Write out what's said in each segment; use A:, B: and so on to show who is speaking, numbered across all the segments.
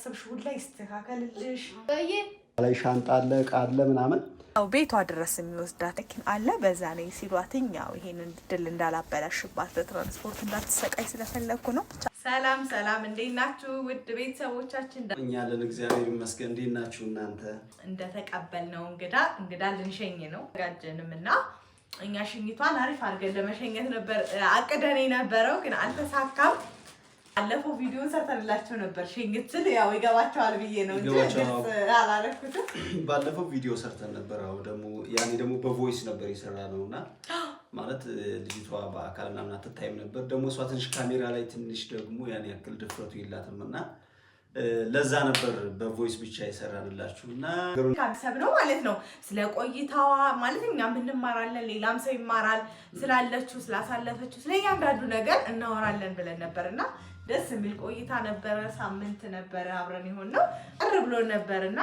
A: ሰብሽውል ላይ ይስተካከልልሽ
B: ላይ ሻንጣ አለ ቃለ ምናምን
A: ቤቷ ድረስ የሚወስዳት አለ በዛ ላይ ሲሏትኝ ያው ይሄንን ድል እንዳላበላሽባት ለትራንስፖርት እንዳትሰቃይ ስለፈለኩ ነው። ሰላም ሰላም እንዴት ናችሁ ውድ ቤተሰቦቻችን?
B: እኛ ያለን እግዚአብሔር ይመስገን። እንዴት ናችሁ እናንተ?
A: እንደተቀበልነው እንግዳ ልንሸኝ ነው ጋጀንምና እኛ ሽኝቷን አሪፍ አድርገን ለመሸኘት ነበር አቅደን የነበረው ግን አልተሳካም። አለፈው ቪዲዮ ሰርተንላችሁ ነበር ሽኝት ያው ይገባቸዋል ብዬ ነው እንጂ አላረኩትም።
B: ባለፈው ቪዲዮ ሰርተን ነበር። አው ደግሞ ያኔ ደግሞ በቮይስ ነበር የሰራነውና ማለት ልጅቷ በአካል ምናምን አትታይም ነበር። ደግሞ እሷ ትንሽ ካሜራ ላይ ትንሽ ደግሞ ያኔ ያክል ድፍረቱ የላትምና ለዛ ነበር በቮይስ ብቻ የሰራንላችሁና
A: ካንሰብ ነው ማለት ነው። ስለ ቆይታዋ ማለት እኛም እንማራለን፣ ሌላም ሰው ይማራል። ስላለችው ስላሳለፈችው ስለያንዳንዱ ነገር እናወራለን ብለን ነበርና ደስ የሚል ቆይታ ነበረ። ሳምንት ነበረ አብረን ይሆንነው አረ ብሎ ነበርና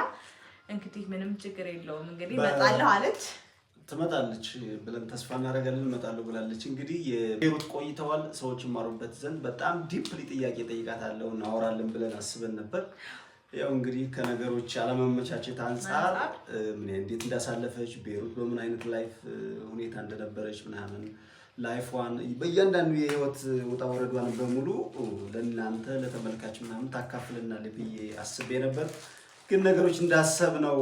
A: እንግዲህ ምንም ችግር የለውም እንግዲህ መጣለሁ አለች።
B: ትመጣለች ብለን ተስፋ እናደርጋለን። መጣለሁ ብላለች። እንግዲህ የቤሩት ቆይተዋል። ሰዎች ይማሩበት ዘንድ በጣም ዲፕሊ ጥያቄ ጠይቃታለሁ እናወራለን ብለን አስበን ነበር። ያው እንግዲህ ከነገሮች አለመመቻቸት አንፃር እንዴት እንዳሳለፈች ቤሩት በምን አይነት ላይፍ ሁኔታ እንደነበረች ምናምን ላይፏን በእያንዳንዱ የህይወት ውጣ ወረዷን በሙሉ ለእናንተ ለተመልካች ምናምን ታካፍልናለች ብዬ አስቤ ነበር። ግን ነገሮች እንዳሰብነው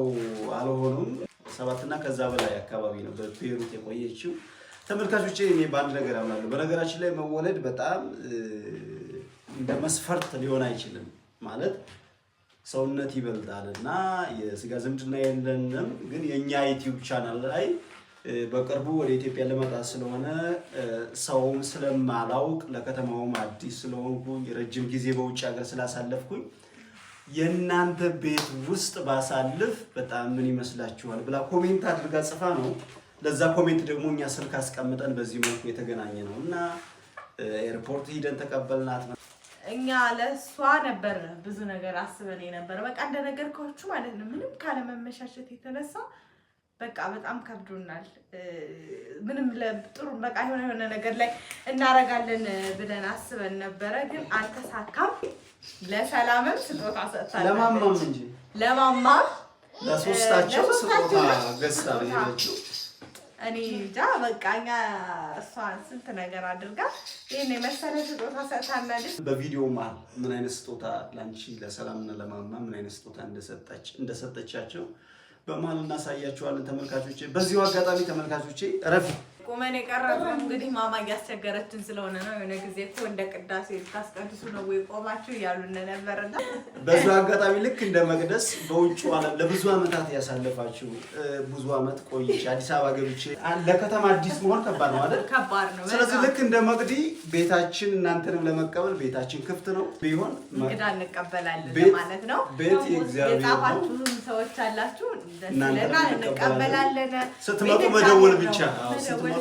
B: አልሆኑም። 7 እና ከዛ በላይ አካባቢ ነው በቤሩት የቆየችው። ተመልካቾቼ እኔ በአንድ ነገር አምናለሁ። በነገራችን ላይ መወለድ በጣም እንደ መስፈርት ሊሆን አይችልም። ማለት ሰውነት ይበልጣልና የስጋ ዝምድና የለንም። ግን የኛ ዩቲዩብ ቻናል ላይ በቅርቡ ወደ ኢትዮጵያ ለመጣ ስለሆነ ሰውም ስለማላውቅ ለከተማውም አዲስ ስለሆንኩኝ ረጅም ጊዜ በውጭ ሀገር ስላሳለፍኩኝ የእናንተ ቤት ውስጥ ባሳልፍ በጣም ምን ይመስላችኋል ብላ ኮሜንት አድርጋ ጽፋ ነው። ለዛ ኮሜንት ደግሞ እኛ ስልክ አስቀምጠን በዚህ መልኩ የተገናኘ ነው እና ኤርፖርት ሄደን ተቀበልናት።
A: እኛ ለሷ ነበር ብዙ ነገር አስበን ነበር። በቃ እንደነገርኳችሁ ማለት ነው ምንም ካለመመሻሸት የተነሳ በቃ በጣም ከብዶናል። ምንም ለጥሩ በቃ የሆነ ነገር ላይ እናረጋለን ብለን አስበን ነበረ ግን አልተሳካም። ለሰላምም ስጦታ ሰጥታለች።
B: ለማማም እንጂ
A: ለማማም
B: ለሶስታቸው ስጦታ ገዝታ ነው።
A: እኔ ጃ በቃኛ እሷን ስንት ነገር አድርጋ ይሄን የመሰለ ስጦታ ሰጥታናለች።
B: በቪዲዮ ማለት ምን አይነት ስጦታ ላንቺ ለሰላምና ለማማ ምን አይነት ስጦታ እንደሰጠቻቸው በማን እናሳያችኋለን ተመልካቾቼ። በዚሁ አጋጣሚ ተመልካቾቼ ረፍ
A: ቆመን የቀረበው እንግዲህ ማማ እያስቸገረችን ስለሆነ ነው። የሆነ ጊዜ እኮ እንደ ቅዳሴ ልታስቀድሱ ነው ወይ ቆማችሁ እያሉን ነበርና
B: በዚሁ አጋጣሚ ልክ እንደ መቅደስ በውጭ ዓለም ለብዙ ዓመታት ያሳለፋችሁ ብዙ ዓመት ቆይቼ አዲስ አበባ ገብቼ ለከተማ አዲስ መሆን ከባድ ነው አይደል?
A: ከባድ ነው።
B: ስለዚህ ልክ እንደ መቅዲ ቤታችን እናንተንም ለመቀበል ቤታችን ክፍት ነው። ቢሆን
A: እንግዳ እንቀበላለን ማለት ነው።
B: ቤት የእግዚአብሔር
A: የጻፋችሁ ሰዎች አላችሁ እንደና እንቀበላለን።
B: ስትመጡ መደወል ብቻ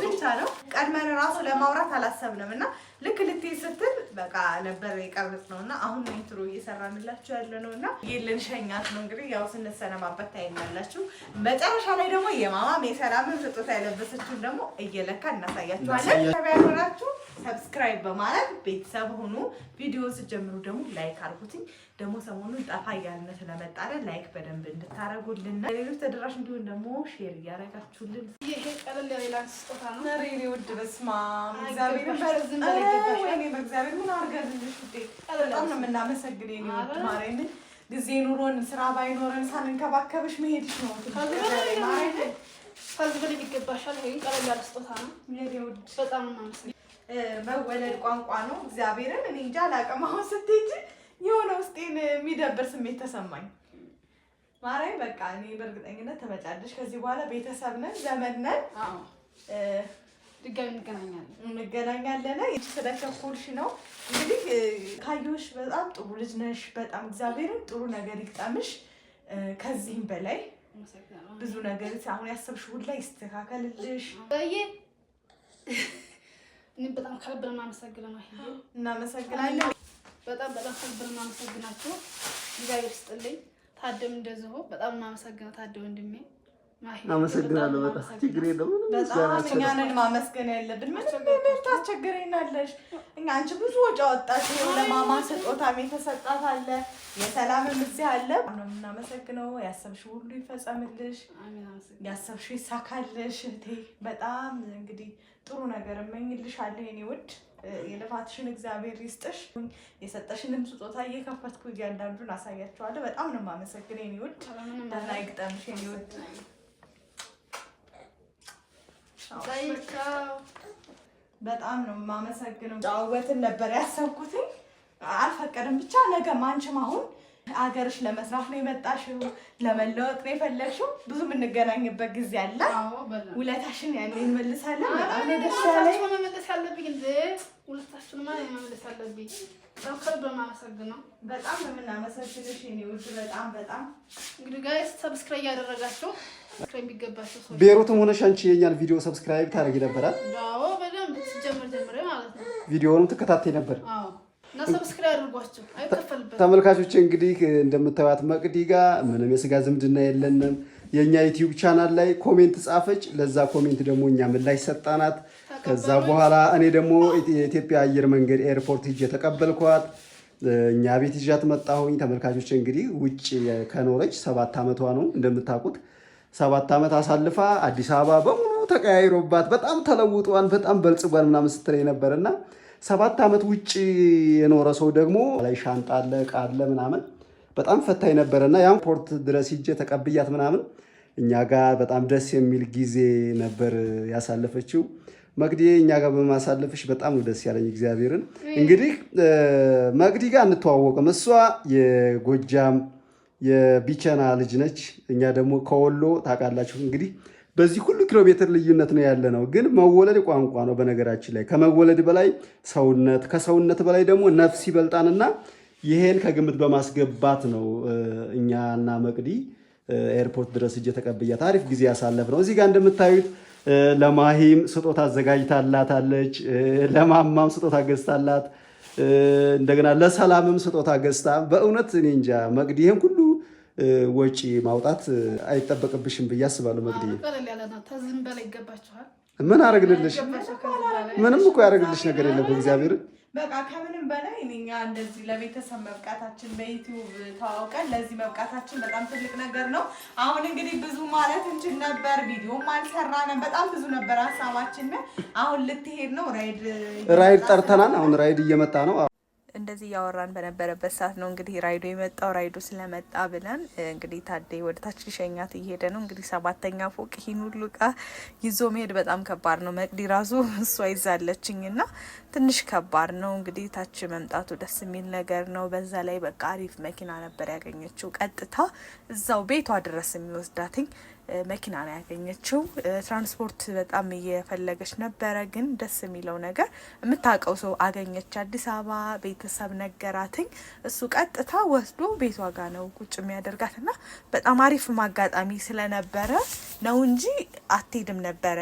A: ብቻ ነው። ቀድመን ራሱ ለማውራት አላሰብንም እና ልክ ልትይ ስትል በቃ ነበር የቀረጽነውና አሁን ኢንትሮ እየሰራንላችሁ ያለነውና ይልን ሸኛት ነው እንግዲህ ያው ስንሰነማበት ታይናላችሁ። መጨረሻ ላይ ደግሞ የማማም የሰላምም ስጦታ ያለበሰችውን ደግሞ እየለካ እናሳያችኋለን። ተባያችሁ ሰብስክራይብ በማለት ቤተሰብ ሁኑ። ቪዲዮ ሲጀምሩ ደግሞ ላይክ አድርጉትኝ። ደግሞ ሰሞኑን ጠፋ ያልን ስለመጣለ ላይክ በደንብ እንድታረጉልን ለሌሎች ተደራሽ እንዲሆን ደግሞ ሼር እያረጋችሁልን
C: ይሄ ቀለል ያለ ስጦታ ነው።
A: ነሬ ውድ በስማ እግዚአብሔር በረዝን በለገባሽ እኔ በእግዚአብሔር ምን አርገልልሽ ውዴ በጣም ነው የምናመሰግነው። እኔ ውድ ማርያም ጊዜ ኑሮን ስራ ባይኖረን ሳንንከባከብሽ መሄድሽ ነው ማርያም
C: ከዚህ በላይ ይገባሻል። ይሄ ቀለል ያለ ስጦታ ነው።
A: ነሬ ውድ
C: በጣም ነው የማመሰግነው።
A: መወለድ ቋንቋ ነው። እግዚአብሔርን እኔ እንጃ አላውቅም። አሁን ስትሄጂ የሆነ ውስጤን የሚደብር ስሜት ተሰማኝ። ማርያም በቃ እኔ በእርግጠኝነት ተመጫለሽ። ከዚህ በኋላ ቤተሰብ ነን፣ ዘመድ ነን።
C: አዎ ድጋሚ
A: እንገናኛለን። ስለቸኮልሽ ነው እንግዲህ ካየሁሽ በጣም ጥሩ ልጅ ነሽ። በጣም እግዚአብሔርን ጥሩ ነገር ይግጠምሽ። ከዚህም በላይ ብዙ ነገር አሁን ያሰብሽው ሁላ ይስተካከልልሽ።
C: እኔ በጣም ከልብ እናመሰግናለን።
A: እናመሰግናለን።
C: በጣም ከልብ እናመሰግናችሁ። እግዚአብሔር ይስጥልኝ። ታደም እንደዚሁ በጣም እናመሰግናለን። ታደ ወንድሜ
B: አመሰግናለሁ። በጣም ችግር የለውም።
A: በጣም እኛንን ማመስገን ያለብን ምን ታስቸግረናለሽ? እኛ አንቺ ብዙ ወጪ አወጣሽ። ለማማ ስጦታም የተሰጣት አለ፣ የሰላምም እዚህ አለ። ነው የምናመሰግነው። ያሰብሽው ሁሉ ይፈጸምልሽ፣ ያሰብሽው ይሳካልሽ እህቴ። በጣም እንግዲህ ጥሩ ነገር እመኝልሻለሁ የኔ ውድ። የልፋትሽን እግዚአብሔር ይስጥሽ። የሰጠሽንም ስጦታ እየከፈትኩ እያንዳንዱን አሳያቸዋለሁ። በጣም ነው የማመሰግነው የኔ ውድ። ደህና ይግጠምሽ የኔ ውድ። በጣም ነው የማመሰግነው። ጫወትን ነበር ያሰብኩት አልፈቀድም። ብቻ ነገ አንቺም አሁን አገርሽ ለመስራት ነው የመጣሽው፣ ለመለወጥ ነው የፈለግሽው። ብዙ የምንገናኝበት ጊዜ አለ። ውለታሽን ያኔ እንመልሳለን። በጣም ነው ደስ ያለኝ።
C: መመለስ ያለብኝ እንደ ውለታሽንማ መመለስ ያለብኝ። ከልብ የማመሰግነው
A: በጣም ነው የምናመሰግንሽ የኔ ውድ። በጣም በጣም
C: እንግዲህ ጋይስ ሰብስክራይብ ያደረጋችሁ ሰብስክራይብ ቢገባችሁ ሰው
B: ቤሩትም ሆነሽ አንቺ የኛን ቪዲዮ ሰብስክራይብ ታደርጊ ነበር አይደል?
C: አዎ በደንብ ጀምሬ ማለት ነው።
B: ቪዲዮውንም ትከታተይ ነበር።
C: አዎ እና ሰብስክራይብ አድርጓችሁ አይከፈልበትም።
B: ተመልካቾች እንግዲህ እንደምታዩት መቅዲ ጋር ምንም የስጋ ዝምድና የለንም። የኛ ዩቲዩብ ቻናል ላይ ኮሜንት ጻፈች። ለዛ ኮሜንት ደግሞ እኛ ምላሽ ሰጣናት። ከዛ በኋላ እኔ ደግሞ የኢትዮጵያ አየር መንገድ ኤርፖርት ሂጄ ተቀበልኳት። እኛ ቤት ይዣት መጣሁኝ። ተመልካቾች እንግዲህ ውጭ ከኖረች 7 ዓመቷ ነው እንደምታውቁት። 7 ዓመት አሳልፋ አዲስ አበባ በሙሉ ተቀያይሮባት በጣም ተለውጧን በጣም በልጽጓን ምናምን ስትለኝ ነበርና 7 ዓመት ውጭ የኖረ ሰው ደግሞ ላይ ሻንጣ አለ ዕቃ አለ ምናምን በጣም ፈታኝ ነበርና ያን ፖርት ድረስ ሂጄ ተቀብያት ምናምን እኛ ጋር በጣም ደስ የሚል ጊዜ ነበር ያሳለፈችው። መቅዲ እኛ ጋር በማሳለፍሽ በጣም ነው ደስ ያለኝ እግዚአብሔርን። እንግዲህ መቅዲ ጋር እንተዋወቅም። እሷ የጎጃም የቢቸና ልጅ ነች። እኛ ደግሞ ከወሎ ታውቃላችሁ እንግዲህ በዚህ ሁሉ ኪሎ ሜትር ልዩነት ነው ያለ ነው። ግን መወለድ ቋንቋ ነው። በነገራችን ላይ ከመወለድ በላይ ሰውነት፣ ከሰውነት በላይ ደግሞ ነፍስ ይበልጣንና ይሄን ከግምት በማስገባት ነው እኛና መቅዲ ኤርፖርት ድረስ ሂጄ ተቀብያት አሪፍ ጊዜ ያሳለፍ ነው። እዚህ ጋር እንደምታዩት ለማሂም ስጦታ አዘጋጅታላታለች፣ ለማማም ስጦታ ገዝታላት፣ እንደገና ለሰላምም ስጦታ ገዝታ። በእውነት እኔ እንጃ መቅዲ ይሄን ሁሉ ወጪ ማውጣት አይጠበቅብሽም ብዬ አስባለሁ። መቅዲ ምን አረግልልሽ? ምንም እኮ ያደረግልሽ ነገር የለም እግዚአብሔር።
A: በቃ ከምንም በላይ እኛ እንደዚህ ለቤተሰብ መብቃታችን በዩቲዩብ ተዋውቀን ለዚህ መብቃታችን በጣም ትልቅ ነገር ነው። አሁን እንግዲህ ብዙ ማለት እንችል ነበር፣ ቪዲዮም አልሰራንም፣ በጣም ብዙ ነበር ሀሳባችን። አሁን ልትሄድ ነው፣ ራይድ
B: ጠርተናል። አሁን ራይድ እየመጣ ነው።
A: እንደዚህ እያወራን በነበረበት ሰዓት ነው እንግዲህ ራይዶ የመጣው። ራይዶ ስለመጣ ብለን እንግዲህ ታዴ ወደ ታች ሊሸኛት እየሄደ ነው። እንግዲህ 7ኛ ፎቅ ይህን ሁሉ እቃ ይዞ መሄድ በጣም ከባድ ነው። መቅዲ ራሱ እሷ ይዛለችኝና ትንሽ ከባድ ነው። እንግዲህ ታች መምጣቱ ደስ የሚል ነገር ነው። በዛ ላይ በቃ አሪፍ መኪና ነበር ያገኘችው። ቀጥታ እዛው ቤቷ ድረስ የሚወስዳትኝ መኪና ነው ያገኘችው። ትራንስፖርት በጣም እየፈለገች ነበረ፣ ግን ደስ የሚለው ነገር የምታውቀው ሰው አገኘች። አዲስ አበባ ቤተሰብ ነገራትኝ። እሱ ቀጥታ ወስዶ ቤቷ ጋር ነው ቁጭ የሚያደርጋት እና በጣም አሪፍ አጋጣሚ ስለነበረ ነው እንጂ አትሄድም ነበረ።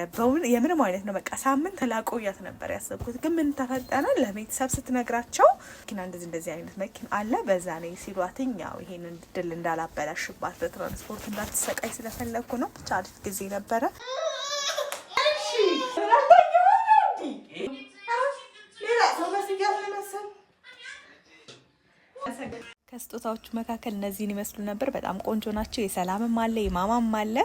A: የምንም አይነት ነው በቃ ሳምንት ላቆያት ነበር ያሰብኩት። ግን ምን ተፈጠረ? ለቤተሰብ ስትነግራቸው መኪና እንደዚህ አይነት መኪና አለ በዛ ነው ሲሏትኝ፣ ያው ይሄንን ድል እንዳላበላሽባት በትራንስፖርት እንዳትሰቃይ ስለፈለኩ ነው። ብቻ አሪፍ ጊዜ ነበረ። ከስጦታዎቹ መካከል እነዚህን ይመስሉ ነበር። በጣም ቆንጆ ናቸው። የሰላምም አለ የማማም አለ።